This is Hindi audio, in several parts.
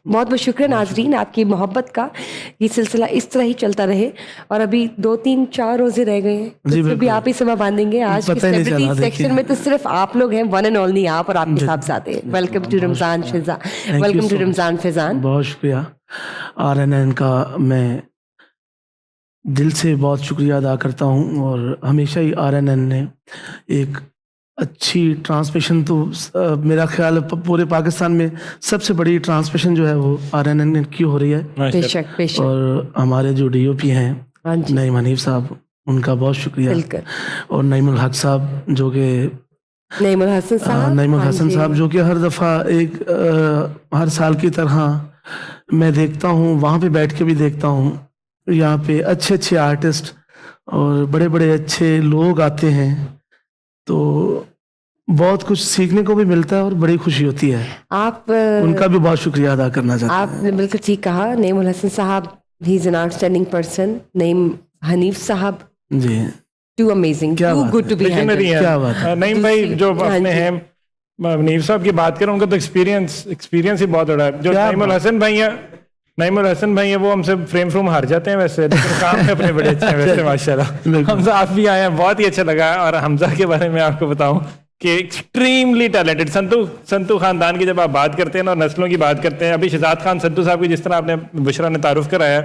बहुत बहुत शुक्रिया नाजरीन, आपकी मोहब्बत का ये सिलसिला इस तरह ही चलता रहे। और अभी 2-3-4 रोजे रह गए हैं, जी, तो फिर भी बिल्कुल। आप ही समय बांधेंगे। आज की पता ही नहीं सेलिब्रिटी चला, सेक्शन में तो सिर्फ आप लोग हैं, वन एंड ओनली आप और आपके साहबजादे। Welcome to Ramzan Fiza, welcome to Ramzan Fizan. बहुत शुक्रिया। RNN का मैं दिल से बहुत शुक्रिया अदा करता हूँ, और हमेशा ही RNN ने एक अच्छी ट्रांसमिशन तो मेरा ख्याल है पूरे पाकिस्तान में सबसे बड़ी ट्रांसमिशन जो है वो RNN की हो रही है। बेशक बेशक। और हमारे जो DOP हैं नईम हनीफ साहब, उनका बहुत शुक्रिया। और नईमुल हक साहब जो कि नईमुल हसन साहब जो कि हर दफ़ा हर साल की तरह मैं देखता हूँ, वहाँ पे बैठ के भी देखता हूँ। यहाँ पे अच्छे अच्छे आर्टिस्ट और बड़े बड़े अच्छे लोग आते हैं, तो बहुत कुछ सीखने को भी मिलता है और बड़ी खुशी होती है। आप उनका भी बहुत शुक्रिया अदा करना चाहते हैं। आपने बिल्कुल ठीक कहा। नईमुल हसन साहब, he is an outstanding person. Naeem Hanif साहब ji, too amazing, too good to be handled. क्या बात है। नईम भाई जो अपने हैं, हनीफ साहब की बात करें, उनका तो एक्सपीरियंस ही बहुत बड़ा है। जो नईमुल हसन भाई है वो हमसे फ्रेम हार जाते हैं वैसे, लेकिन काम में अपने बड़े अच्छे हैं वैसे माशाल्लाह। हमजा आप भी आए हैं, बहुत ही अच्छा लगा। और हमजा के बारे में आपको बताऊं कि एक्सट्रीमली टैलेंटेड संतू खानदान की जब आप बात करते हैं ना और नस्लों की बात करते हैं, अभी शहजाद खान संतू साहब की जिस तरह आपने बुशरा ने तारुफ कराया,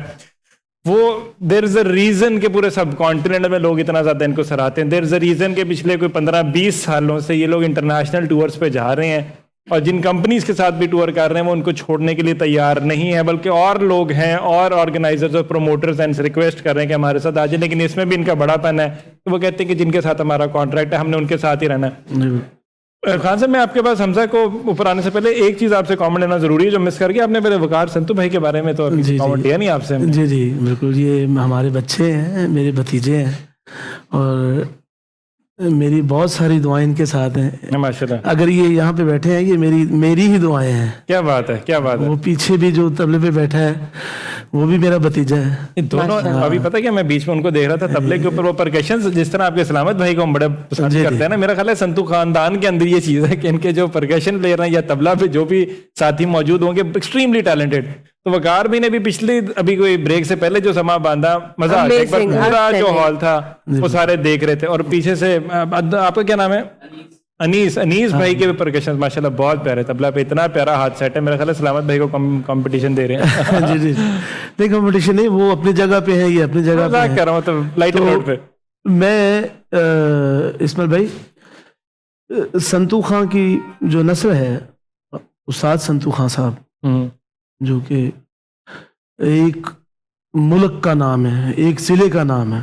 वो देयर इज अ रीजन के पूरे सब कॉन्टिनेंट में लोग इतना ज्यादा इनको सराहते हैं। देयर इज अ रीजन के पिछले कोई 15-20 सालों से ये लोग इंटरनेशनल टूर्स पे जा रहे हैं, और जिन कंपनीज के साथ भी टूर कर रहे हैं वो उनको छोड़ने के लिए तैयार नहीं है, बल्कि और लोग हैं और ऑर्गेनाइजर्स और प्रोमोटर्स हैं रिक्वेस्ट कर रहे हैं कि हमारे साथ आ जाए। लेकिन इसमें भी इनका बड़ापन है, तो वो कहते हैं कि जिनके साथ हमारा कॉन्ट्रैक्ट है हमने उनके साथ ही रहना है। खान साहब, मैं आपके पास हमजा को ऊपर आने से पहले एक चीज आपसे कमेंट लेना जरूरी है जो मिस कर गया आपने। पहले वकार संतू भाई के बारे में तो कमेंट लिया नहीं आपसे। जी जी बिल्कुल, ये हमारे बच्चे हैं, मेरे भतीजे हैं, और मेरी बहुत सारी दुआएं इनके साथ हैं माशाल्लाह। अगर ये यहाँ पे बैठे हैं, ये मेरी ही दुआएं हैं। क्या बात है, क्या बात है। वो पीछे भी जो तबले पे बैठा है वो भी मेरा भतीजा है। दोनों अभी पता क्या, मैं बीच में उनको देख रहा था तबले के ऊपर वो परकशन, जिस तरह आपके सलामत भाई को हम बड़े पसंद करते हैं ना, मेरा ख्याल है संतू खानदान के अंदर ये चीज है कि इनके जो परकशन ले रहे हैं या तबला पे जो भी साथी मौजूद होंगे एक्सट्रीमली टैलेंटेड। तो वकार भी ने भी पिछली अभी कोई ब्रेक से पहले जो समा बांधा, मजा आ गया। एक बार पूरा जो हॉल था वो सारे देख रहे थे, और पीछे से आपका क्या नाम है, अनीस भाई के भी परकशन माशाल्लाह बहुत प्यारे, तबला पे इतना प्यारा हाथ सेट है। मेरा ख्याल है सलामत भाई को कंपटीशन दे रहे हैं। जी जी नहीं, कंपटीशन नहीं, वो अपनी जगह पे है, ये अपनी जगह पे कर रहा हूँ, तो लाइट रोड पे। मैं इस्माइल भाई, संतू खां की जो नस्ल है, उस्ताद संतू खां साहब जो कि एक मुल्क का नाम है, एक जिले का नाम है।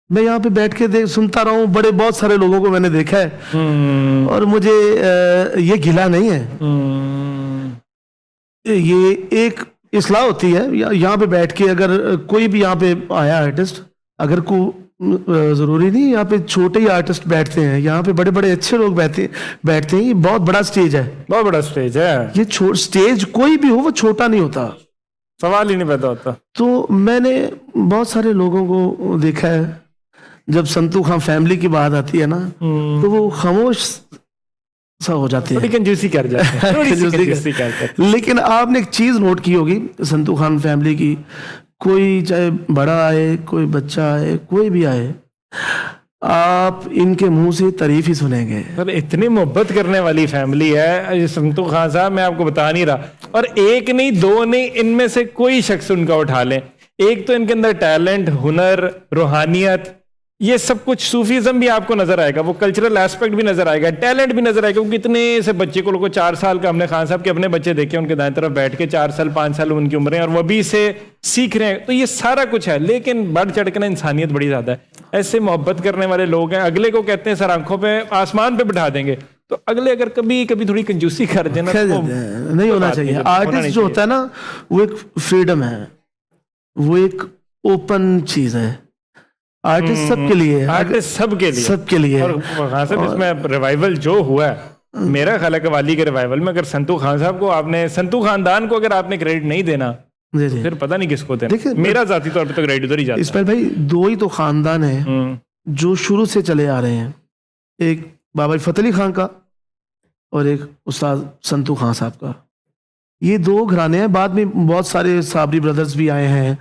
मैं यहाँ पे बैठ के सुनता रहा हूँ, बहुत सारे लोगों को मैंने देखा है, और मुझे ये गिला नहीं है। ये एक इस्लाह होती है यहाँ पे बैठ के, अगर कोई भी यहाँ पे आया आर्टिस्ट, अगर को जरूरी नहीं यहाँ पे छोटे ही आर्टिस्ट बैठते हैं, यहाँ पे बड़े बड़े अच्छे लोग बैठते हैं। ये बहुत बड़ा स्टेज है, बहुत बड़ा स्टेज है। ये स्टेज कोई भी हो वो छोटा नहीं होता, सवाल ही नहीं पैदा होता। तो मैंने बहुत सारे लोगों को देखा है, जब संतू खां फैमिली की बात आती है ना, तो वो खामोश सा हो जाते हैं, कंजूसी कर जाते हैं। लेकिन आपने एक चीज नोट की होगी संतू खान फैमिली की, कोई चाहे बड़ा आए, कोई बच्चा आए, कोई भी आए, आप इनके मुंह से तारीफ ही सुनेंगे। सर इतनी मोहब्बत करने वाली फैमिली है संतू खान साहब, मैं आपको बता नहीं रहा। और एक नहीं, दो नहीं, इनमें से कोई शख्स उनका उठा लें, एक तो इनके अंदर टैलेंट, हुनर, रूहानियत, ये सब कुछ, सूफीज्म भी आपको नजर आएगा, वो कल्चरल एस्पेक्ट भी नजर आएगा, टैलेंट भी नजर आएगा। क्योंकि इतने से बच्चे को 4 साल का, हमने खान साहब के अपने बच्चे देखे, उनके दाएं तरफ बैठ के 4 साल 5 साल उनकी उम्र है, और वो भी इसे सीख रहे हैं। तो ये सारा कुछ है, लेकिन बढ़ चढ़ के ना इंसानियत बड़ी ज्यादा है। ऐसे मोहब्बत करने वाले लोग हैं, अगले को कहते हैं सर आंखों पे आसमान पे बिठा देंगे, तो अगले अगर कभी कभी थोड़ी कंजूसी कर देना तो नहीं होना चाहिए। आर्टिस्ट जो होता है ना, वो एक फ्रीडम है, वो एक ओपन चीज है। आर्टिस्ट सबके लिए, आर्टिस्ट सबके लिए। और खान साहब इसमें रिवाइवल जो हुआ है, मेरा ख्याल है कवाली के रिवाइवल में अगर संतू खान साहब को आपने, संतू खानदान को अगर आपने क्रेडिट नहीं देना, फिर पता नहीं किसको देना। मेरा जाती तौर पे तो क्रेडिट उधर ही जाता है। इस्माइल भाई, 2 ही तो खानदान है जो शुरू से चले आ रहे हैं, एक बाबा फतेह अली खान का और एक उस्ताद संतू खान साहब का। ये दो घराने हैं। बाद में बहुत सारे साबरी ब्रदर्स भी आए हैं,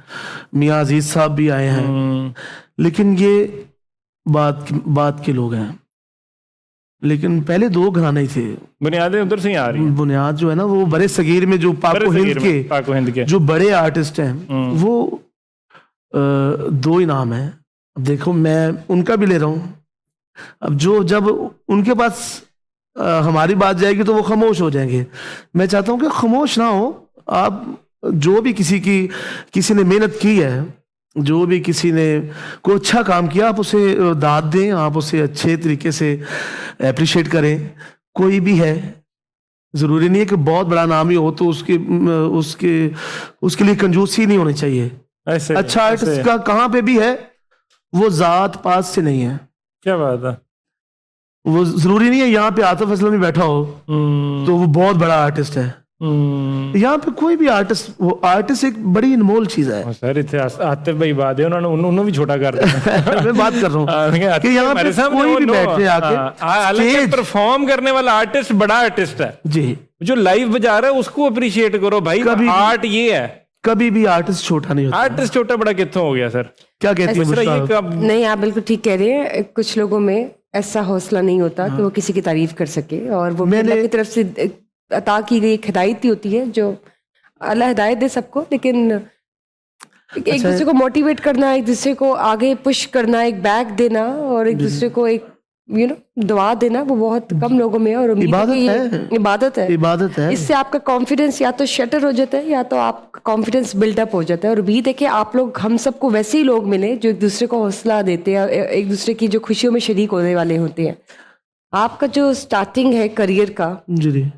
मियाँ अजीज साहब भी आए हैं, लेकिन ये बात के लोग हैं। लेकिन पहले दो घराने ही थे। बुनियादें उधर से ही आ रही हैं। बुनियाद जो है ना वो बड़े सगीर में जो पाको हिंद के जो बड़े आर्टिस्ट हैं वो दो ही नाम है। अब देखो मैं उनका भी ले रहा हूँ। अब जब उनके पास हमारी बात जाएगी तो वो खामोश हो जाएंगे। मैं चाहता हूँ कि खामोश ना हो आप। जो भी किसी ने मेहनत की है, जो भी किसी ने कोई अच्छा काम किया, आप उसे दाद दें, आप उसे अच्छे तरीके से अप्रिशिएट करें। कोई भी है, जरूरी नहीं है कि बहुत बड़ा नाम ही हो तो उसके लिए कंजूसी नहीं होनी चाहिए। अच्छा आर्टिस्ट का कहाँ पे भी है वो जात पात से नहीं है। क्या बात है। वो जरूरी नहीं है यहाँ पे आतिफ असलम भी बैठा हो तो वो बहुत बड़ा आर्टिस्ट है। यहाँ पे कोई भी आर्टिस्ट एक बड़ी अनमोल चीज है। सर इतने आतिफ भाई बात है, उन्होंने भी छोटा कर दिया। मैं बात कर रहा हूँ कि यहाँ पे कोई भी बैठे आके परफॉर्म करने वाला आर्टिस्ट बड़ा आर्टिस्ट है जी। जो लाइव बजा रहा है उसको अप्रिशिएट करो भाई। आर्ट ये है, कभी भी आर्टिस्ट छोटा नहीं होता। आर्टिस्ट छोटा बड़ा कितना हो गया सर? क्या कहती है? नहीं, आप बिल्कुल ठीक कह रहे हैं। कुछ लोगों में ऐसा हौसला नहीं होता कि वो किसी की तारीफ कर सके, और वो अल्लाह की तरफ से अता की गई एक हिदायत ही होती है। जो अल्लाह हिदायत दे सबको, लेकिन एक दूसरे को मोटिवेट करना, एक दूसरे को आगे पुश करना, एक बैक देना और एक दूसरे को एक दुआ देना, वो बहुत कम लोगों में है। और इबादत है। इससे आपका कॉन्फिडेंस या तो शटर हो जाता है या तो आपका कॉन्फिडेंस बिल्डअप हो जाता है। और भी देखिए, आप लोग हम सबको वैसे ही लोग मिले जो एक दूसरे को हौसला देते हैं, एक दूसरे की जो खुशियों में शरीक होने वाले होते हैं। आपका जो स्टार्टिंग है करियर का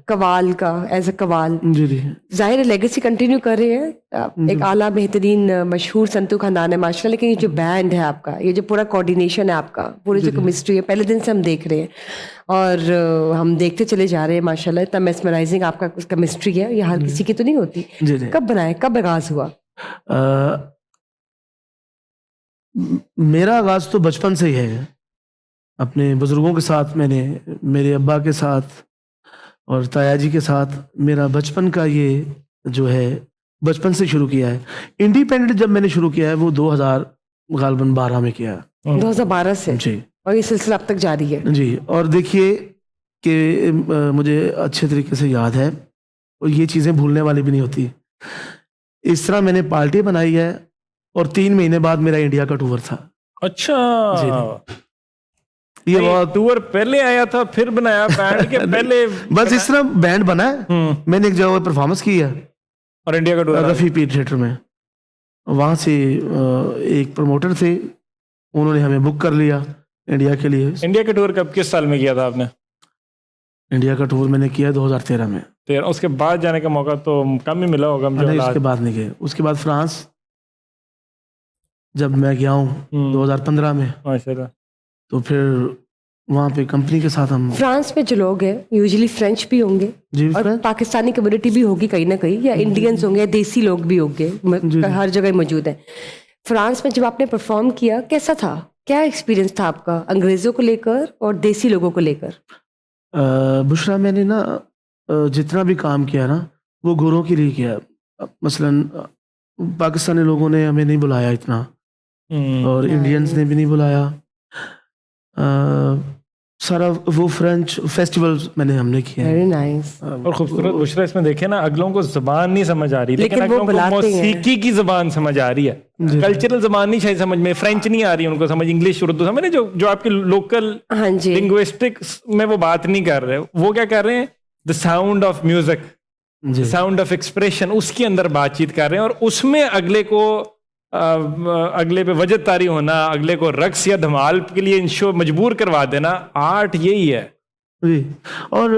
कवाल का, एज अ कवाल, जाहिर है लेगेसी कंटिन्यू कर रहे हैं। एक आला बेहतरीन मशहूर संतू खानदान है माशाल्लाह। लेकिन ये जो बैंड है आपका, ये जो पूरा कोऑर्डिनेशन है आपका, पूरी जो केमिस्ट्री है, पहले दिन से हम देख रहे हैं और हम देखते चले जा रहे हैं माशाल्लाह। इतना मेस्मराइजिंग आपका केमिस्ट्री है, ये हर किसी की तो नहीं होती। कब बनाए, कब आगाज हुआ? मेरा आगाज तो बचपन से ही है। अपने बुजुर्गों के साथ मैंने, मेरे अब्बा के साथ और ताया जी के साथ, मेरा बचपन का ये जो है बचपन से शुरू किया है। इंडिपेंडेंट जब मैंने शुरू किया है वो 2012 में किया है। 2012 से जी। और ये सिलसिला अब तक जारी है जी। और देखिए कि मुझे अच्छे तरीके से याद है और ये चीज़ें भूलने वाली भी नहीं होती। इस तरह मैंने पार्टी बनाई है और 3 महीने बाद मेरा इंडिया का टूर था। अच्छा जी। ये टूर पहले आया था फिर बनाया बैंड के पहले? बस इस तरह बैंड बना है। मैंने एक जगह परफॉर्मेंस की है और इंडिया का टूर रफी पीर थिएटर में। वहां से एक प्रमोटर थे, उन्होंने हमें बुक कर लिया इंडिया के लिए। इंडिया का टूर कब, किस साल में किया था आपने? इंडिया का टूर मैंने किया 2013 में। 13। उसके बाद जाने का मौका तो कम ही मिला होगा मुझे। नहीं, उसके बाद नहीं गए। उसके बाद फ्रांस जब मैं गया हूँ 2015 में माशाल्लाह, तो फिर वहाँ पे कंपनी के साथ हम। फ्रांस में जो लोग हैं यूजुअली फ्रेंच भी होंगे और पाकिस्तानी कम्युनिटी भी होगी कहीं ना कहीं, या इंडियंस होंगे, देसी लोग भी होंगे, हर जगह मौजूद है। फ्रांस में जब आपने परफॉर्म किया कैसा था, क्या एक्सपीरियंस था आपका अंग्रेजों को लेकर और देसी लोगों को लेकर? बुशरा, मैंने ना जितना भी काम किया ना वो गोरों के लिए किया। मसलन पाकिस्तानी लोगों ने हमें नहीं बुलाया इतना, और इंडियंस ने भी नहीं बुलाया। सारा वो फ्रेंच फेस्टिवल्स हमने किया। Very nice. और खूबसूरत बुशरा इसमें देखे ना, अगलों को जबान नहीं समझ आ रही, लेकिन अगलों को मौसीकी की जबान समझ आ रही है। कल्चरल जबान नहीं शायद समझ में, फ्रेंच नहीं आ रही उनको समझ, इंग्लिश उर्दू समझ, जो आपके लोकल लिंग्विस्टिक्स में वो बात नहीं कर रहे। वो क्या कर रहे हैं, the sound of music, sound of expression, उसके अंदर बातचीत कर रहे हैं। और उसमें अगले पे वजद तारी होना, अगले को रक्स या धमाल के लिए इंशो मजबूर करवा देना, आर्ट यही है। और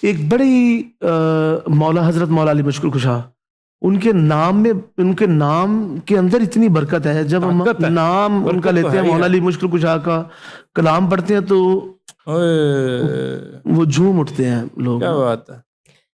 एक बड़ी मौला हजरत मौला अली मुश्किल कुशा, उनके नाम के अंदर इतनी बरकत है। जब हम नाम उनका लेते हैं, मौला अली मुश्किल कुशा का कलाम पढ़ते हैं तो वो झूम उठते हैं लोग। क्या बात है।